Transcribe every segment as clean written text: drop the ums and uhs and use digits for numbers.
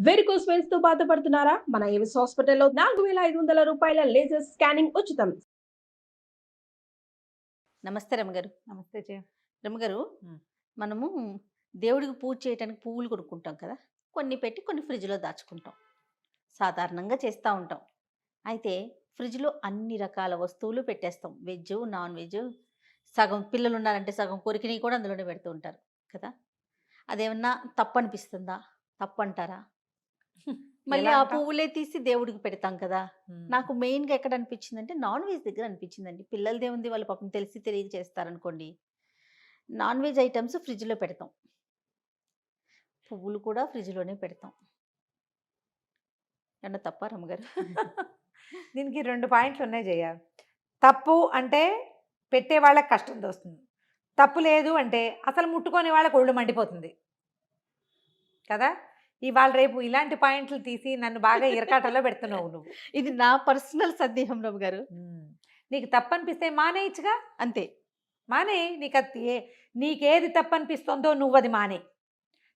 Varicose veins తో బాధపడుతున్నారా? మన ఏవిస్ హాస్పిటల్లో 4500 రూపాయల లేజర్ స్కానింగ్ ఉచితం. నమస్తే రమగారు. నమస్తే జయ. రమగారు, హ్మ్. మనము దేవుడికి పూజ చేయటానికి పువ్వులు కొనుక్కుంటాం కదా! కొన్ని పెట్టి కొన్ని ఫ్రిడ్జ్‌లో దాచుకుంటాం. సాధారణంగా చేస్తా ఉంటాం. అయితే ఫ్రిడ్జ్‌లో అన్ని రకాల వస్తువులు పెట్టేస్తాం. వెజ్, నాన్ వెజ్, సగం పిల్లలున్నారంటే సగం కొరికినయి కూడా అందులోనే పెడుతూ ఉంటారు కదా! అదేమన్నా తప్పనిపిస్తుందా? తప్పంటారా? మళ్ళీ ఎలా ఆ అంటావు? పువ్వులే తీసి దేవుడికి పెడతాం కదా! హ్మ్. నాకు మెయిన్‌గా ఎక్కడ అనిపించిందంటే నాన్ వెజ్ దగ్గర అనిపించిందండి. పిల్లలదేముంది వాళ్ళు పాపం తెలిసి తెలియక చేస్తారనుకోండి. నాన్ వెజ్ ఐటెమ్స్ ఫ్రిడ్జ్‌లో పెడతాం. పువ్వులు కూడా ఫ్రిడ్జ్‌లోనే పెడతాం. ఏమన్నా తప్పా రమ్మగారు? దీనికి 2 పాయింట్లు ఉన్నాయి జయ. తప్పు అంటే పెట్టే వాళ్ళకి కష్టం తోస్తుంది. తప్పు లేదు అంటే అసలు ముట్టుకోని వాళ్ళకి ఒళ్ళు మండిపోతుంది. కదా! ఇవాళ రేపు ఇలాంటి పాయింట్లు తీసి నన్ను బాగా ఇరకాటంలో పెడుతున్నావు నువ్వు. ఇది నా పర్సనల్ సందేహం రమ్మగారు. నీకు తప్పనిపిస్తే మానేయచ్చుగా. అంతే. మానేయి. నీకేది తప్పనిపిస్తుందో నువ్వది మానేయి.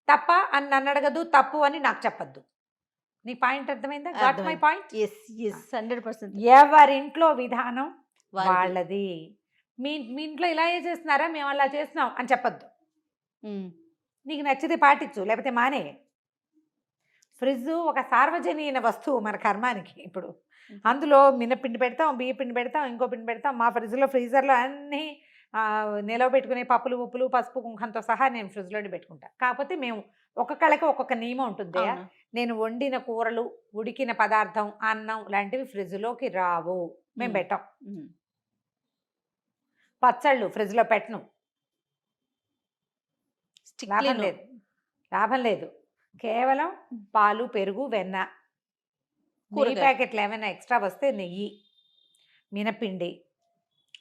తప్ప అని నన్ను అడగద్దు, తప్పు అని నాకు చెప్పద్దు. నీ పాయింట్ అర్థమైందా? Got my point? Yes. Yes. 100% ఎవరింట్లో విధానం వాళ్ళది. వాళ్ళది. మీ మీ ఇంట్లో ఇలాగే చేస్తున్నారా, మేము అలా చేస్తున్నాం అని చెప్పొద్దు. హ్మ్. నీకు నచ్చితే పాటించు, లేకపోతే మానే. ఫ్రిడ్జ్ ఒక సార్వజనీన వస్తువు మన కర్మానికి. ఇప్పుడు అందులో మినపిండి పెడతాం, బియ్య పిండి పెడతాం, ఇంకో పిండి పెడతాం. మా ఫ్రిడ్జ్లో ఫ్రీజర్లో అన్నీ నిలవ పెట్టుకునే పప్పులు ఉప్పులు పసుపు కుంకంతో సహా నేను ఫ్రిడ్జ్లోనే పెట్టుకుంటా. కాకపోతే మేము ఒక్కొక్కళ్ళకి ఒక్కొక్క నియమం ఉంటుంది. అవును. నేను వండిన కూరలు, ఉడికిన పదార్థం, అన్నం లాంటివి ఫ్రిడ్జ్లోకి రావు, మేము హ్మ్. పెట్టాం. హ్మ్. పచ్చళ్ళు ఫ్రిడ్జ్లో పెట్టను, లాభం స్ట్రిక్ట్‌లీను. లేదు. లాభం లేదు. కేవలం పాలు, పెరుగు, వెన్న, నెయ్యి కూరగాయలు. ప్యాకెట్లు ఏమైనా ఎక్స్ట్రా వస్తే నెయ్యి, మినపిండి,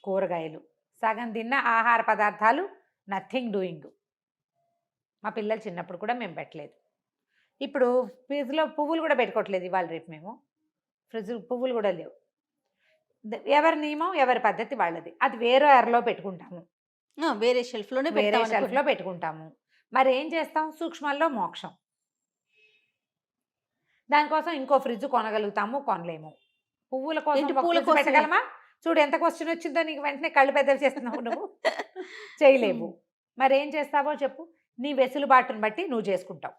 కూరగాయలు, సగం తిన్న ఆహార పదార్థాలు, నథింగ్ డూయింగ్. మా పిల్లలు చిన్నప్పుడు కూడా మేము పెట్టలేదు. ఇప్పుడు ఫ్రిడ్జ్లో పువ్వులు కూడా పెట్టుకోవట్లేదు ఇవాళ రేపు మేము. ఫ్రిడ్జ్ పువ్వులు కూడా లేవు. ఎవరి నియమం ఎవరి పద్ధతి వాళ్ళది. అది వేరే ఎరలో పెట్టుకుంటాము, ఆ! వేరే షెల్ఫ్‌లోనే వేరే పెడతాం షెల్ఫ్లో అనుకోండి. పెట్టుకుంటాము. మరి ఏం చేస్తాం? సూక్ష్మాల్లో మోక్షం. దానికోసం ఇంకో ఫ్రిడ్జ్ కొనగలుగుతాము, కొనలేము. పువ్వుల కోసం ఏంటి ఒక పూల ఫ్రిడ్జ్ కోసమే? పెట్టగలమా? చూడు ఎంత క్వశ్చన్ వచ్చిందో నీకు. వెంటనే కళ్ళు పెద్దవి చేస్తున్నావు నువ్వు. చేయలేవు. హ్మ్. మరి ఏం చేస్తావో చెప్పు. నీ వెసులుబాటును బట్టి నువ్వు చేసుకుంటావు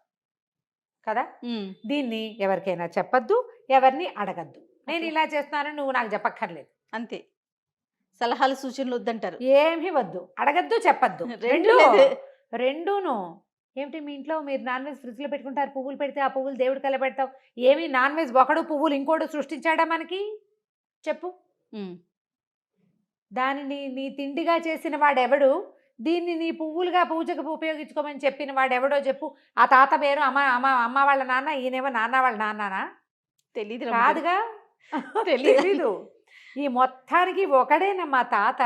కదా. హ్మ్. దీన్ని ఎవరికైనా చెప్పద్దు, ఎవరిని అడగద్దు. నేను అట్లా. ఇలా చేస్తున్నాను, నువ్వు నాకు చెప్పక్కర్లేదు. అంతే. సలహాలు సూచనలు వద్దంటారు. ఏమీ వద్దు, అడగద్దు, చెప్పద్దు. రెండు లేదు. రెండూను. ఏమిటి మీ ఇంట్లో మీరు నాన్ వెజ్ ఫ్రిడ్జ్లో పెట్టుకుంటారు, పువ్వులు పెడితే ఆ పువ్వులు దేవుడికి ఎలా పెడతావు? ఏమి నాన్ వెజ్ ఒకడు, పువ్వులు ఇంకోడు సృష్టించాడా మనకి? చెప్పు. హ్మ్. దానిని నీ తిండిగా చేసిన వాడెవడు? దీన్ని నీ పువ్వులుగా పూజకు ఉపయోగించుకోమని చెప్పిన వాడెవడో చెప్పు. ఆ తాత పేరు అమ్మ అమ్మ అమ్మ వాళ్ళ నాన్న, ఈయనేమో నాన్న వాళ్ళ నాన్ననా? తెలీదు రమ్మగారు. కాదుగా. తెలీదు. తెలీదు. ఈ మొత్తానికి ఒకడేనమ్మా తాత.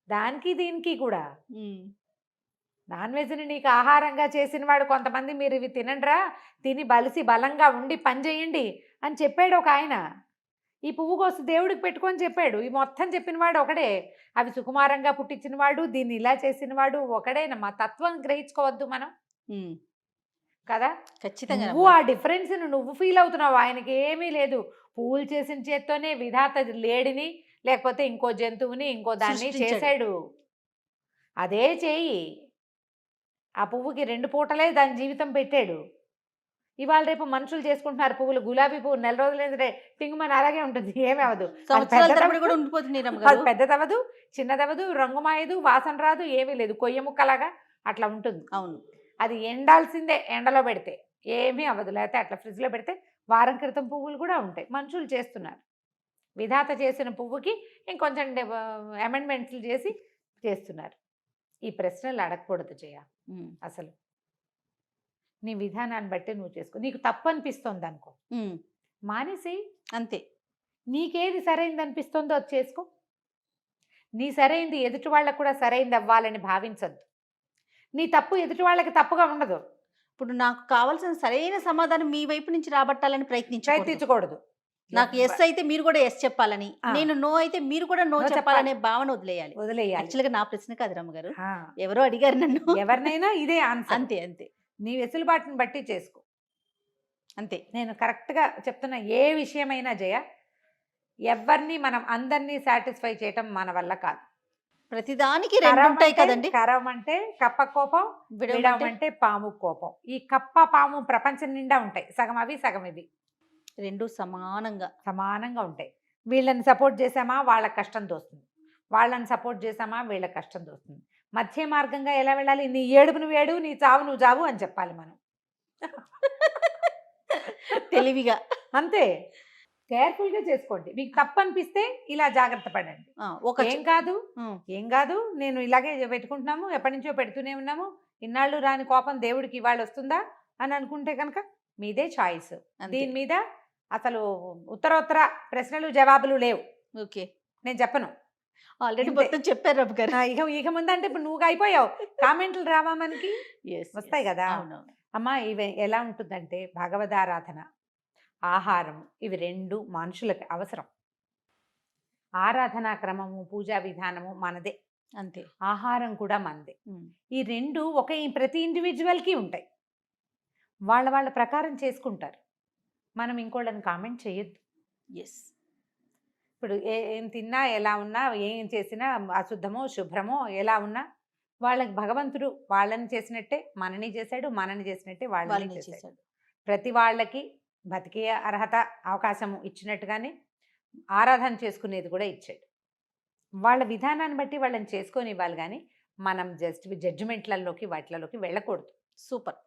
దానికి దీనికి కూడా. హ్మ్. నాన్ వెజ్ని నీకు ఆహారంగా చేసిన వాడు కొంతమంది, మీరు ఇవి తినండిరా, తిని బలిసి బలంగా ఉండి పని చేయండి అని చెప్పాడు ఒక ఆయన. ఈ పువ్వు కోసి దేవుడికి పెట్టుకొని చెప్పాడు. ఈ మొత్తం చెప్పిన వాడు ఒకడే. అవి సుకుమారంగా పుట్టించిన వాడు, దీన్ని ఇలా చేసిన వాడు ఒకడేనమ్మా. తత్వం గ్రహించుకోవద్దు మనం హ్మ్. కదా. ఖచ్చితంగా నువ్వు ఆ రమ్మగారు. డిఫరెన్స్ని నువ్వు ఫీల్ అవుతున్నావు, ఆయనకి ఏమీ లేదు. పువ్వులు చేసిన చేత్తోనే విధాత లేడిని, లేకపోతే ఇంకో జంతువుని, ఇంకో దాన్ని సృష్టించాడు. చేశాడు. అదే చేయి. ఆ పువ్వుకి 2 పూటలే దాని జీవితం పెట్టాడు. ఇవాళ రేపు మనుషులు చేసుకుంటున్నారు పువ్వులు. గులాబీ పువ్వు నెల రోజులైందంటే టింగుమని అలాగే ఉంటుంది, ఏమీ అవ్వదు. అది సంవత్సరాల తరబడి పెద్దదవ్వదు, కూడా ఉండిపోతున్నాయి అది రమ్మగారు. పెద్దదవ్వదు, చిన్నదవ్వదు, రంగు మాయదు, వాసన రాదు, ఏమీ లేదు. కొయ్య ముక్కలాగా అట్లా ఉంటుంది. అవును. అది ఎండాల్సిందే, ఎండలో పెడితే ఏమీ అవ్వదు. లేకపోతే అట్లా ఫ్రిడ్జ్లో పెడితే వారం క్రితం పువ్వులు కూడా ఉంటాయి. మనుషులు చేస్తున్నారు. విధాత చేసిన పువ్వుకి ఇంకొంచెం అమెండ్మెంట్స్లు చేసి చేస్తున్నారు. ఈ ప్రశ్నలు అడగకూడదు జయ. హ్మ్. అసలు నీ విధానాన్ని బట్టి నువ్వు చేసుకో. నీకు తప్పు అనిపిస్తుంది అనుకో, హ్మ్. మానేసి. అంతే. నీకేది సరైంది అనిపిస్తుందో అది చేసుకో. నీ సరైంది ఎదుటి వాళ్ళకు కూడా సరైంది అవ్వాలని భావించద్దు. నీ తప్పు ఎదుటి వాళ్ళకి తప్పుగా ఉండదు. ఇప్పుడు నాకు కావాల్సిన సరైన సమాధానం మీ వైపు నుంచి రాబట్టాలని ప్రయత్నించకూడదు. ప్రయత్నించకూడదు. నాకు ఎస్ అయితే మీరు కూడా ఎస్ చెప్పాలని, ఆ. నేను నో అయితే మీరు కూడా నో No చెప్పాలనే భావన వదిలేయాలి. వదిలేయాలి. యాక్చువల్గా నా ప్రశ్న కాదు రమ్మగారు, ఆ, ఎవరో అడిగారు నన్ను. ఎవరినైనా ఇదే ఆన్సర్. అంతే అంతే. నీ వెసులుబాటుని బట్టి చేసుకో. అంతే. నేను కరెక్ట్గా చెప్తున్న ఏ విషయమైనా జయ, ఎవరిని మనం అందరినీ సాటిస్ఫై చేయటం మన వల్ల కాదు. ప్రతిదానికి రెండు ఉంటాయి కదండి. కరం అంటే కప్ప కోపం, విడవం అంటే పాము కోపం. ఈ కప్ప పాము ప్రపంచం నిండా ఉంటాయి, సగం అవి సగం ఇవి, రెండు సమానంగా ఉంటాయి. వీళ్ళని సపోర్ట్ చేసామా వాళ్ళకి కష్టం తోస్తుంది, వాళ్ళని సపోర్ట్ చేసామా వీళ్ళకి కష్టం తోస్తుంది. మధ్య మార్గంగా ఎలా వెళ్ళాలి? నీ ఏడుపు నువ్వు ఏడు, నీ చావు నువ్వు చావు అని చెప్పాలి మనం. తెలివిగా. అంతే. కేర్ఫుల్గా చేసుకోండి. మీకు తప్పు అనిపిస్తే ఇలా జాగ్రత్త పడండి. ఏం కాదు నేను ఇలాగే పెట్టుకుంటున్నాము, ఎప్పటి నుంచో పెడుతూనే ఉన్నాము, ఇన్నాళ్ళు రాని కోపం దేవుడికి ఇవాళ వస్తుందా అని అనుకుంటే కనుక మీదే చాయిస్. దీని మీద అసలు ఉత్తర ప్రశ్నలు జవాబులు లేవు. ఓకే, నేను చెప్పను. ఆల్రెడీ మొత్తం చెప్పారు రమ్య గారు. ఇక ముందంటే ఇప్పుడు నువ్వు అయిపోయావు, కామెంట్లు రావా మనకి? వస్తాయి కదా అమ్మా. ఇవి ఎలా ఉంటుందంటే భగవదారాధన, ఆహారం, ఇవి రెండు మనుషులకి అవసరం. ఆరాధనా క్రమము, పూజా విధానము మనదే, అంతే. ఆహారం కూడా మనదే. ఈ రెండు ప్రతి ఇండివిజువల్కి ఉంటాయి, వాళ్ళ ప్రకారం చేసుకుంటారు. మనం ఇంకోళ్ళని కామెంట్ చేయొద్దు. ఎస్. ఇప్పుడు ఏం తిన్నా, ఎలా ఉన్నా, ఏం చేసినా, అశుద్ధమో శుభ్రమో ఎలా ఉన్నా, వాళ్ళకి భగవంతుడు వాళ్ళని చేసినట్టే మనని చేశాడు, మనని చేసినట్టే వాళ్ళని చేశాడు. ప్రతి వాళ్ళకి బతికే అర్హత, అవకాశము ఇచ్చినట్టుగానే ఆరాధన చేసుకునేది కూడా ఇచ్చాడు. వాళ్ళ విధానాన్ని బట్టి వాళ్ళని చేసుకొని ఇవ్వాలి, కానీ మనం జస్ట్ జడ్జిమెంట్లలోకి వాటిలలోకి వెళ్ళకూడదు. సూపర్.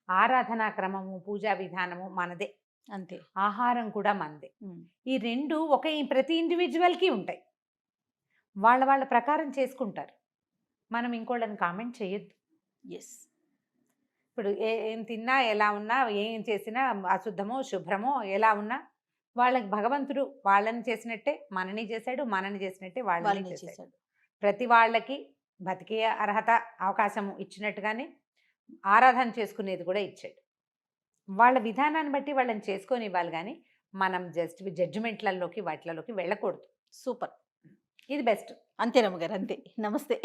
ఆరాధనా క్రమము, పూజా విధానము మనదే, అంతే. ఆహారం కూడా మనదే. ఈ రెండు ప్రతి ఇండివిజువల్కి ఉంటాయి, వాళ్ళ ప్రకారం చేసుకుంటారు. మనం ఇంకోళ్ళని కామెంట్ చేయొద్దు. ఎస్. ఇప్పుడు ఏం తిన్నా, ఎలా ఉన్నా, ఏం చేసినా, అశుద్ధమో శుభ్రమో ఎలా ఉన్నా, వాళ్ళకి భగవంతుడు వాళ్ళని చేసినట్టే మనని చేశాడు, మనని చేసినట్టే వాళ్ళని చేశాడు. ప్రతి వాళ్ళకి బతికే అర్హత, అవకాశము ఇచ్చినట్టుగానే ఆరాధన చేసుకునేది కూడా ఇచ్చాడు. వాళ్ళ విధానాన్ని బట్టి వాళ్ళని చేసుకొని ఇవ్వాలి, కానీ మనం జస్ట్ జడ్జిమెంట్లలోకి వాటిలలోకి వెళ్ళకూడదు. సూపర్. ఇది బెస్ట్. అంతే రమ్య గారు, అంతే. నమస్తే.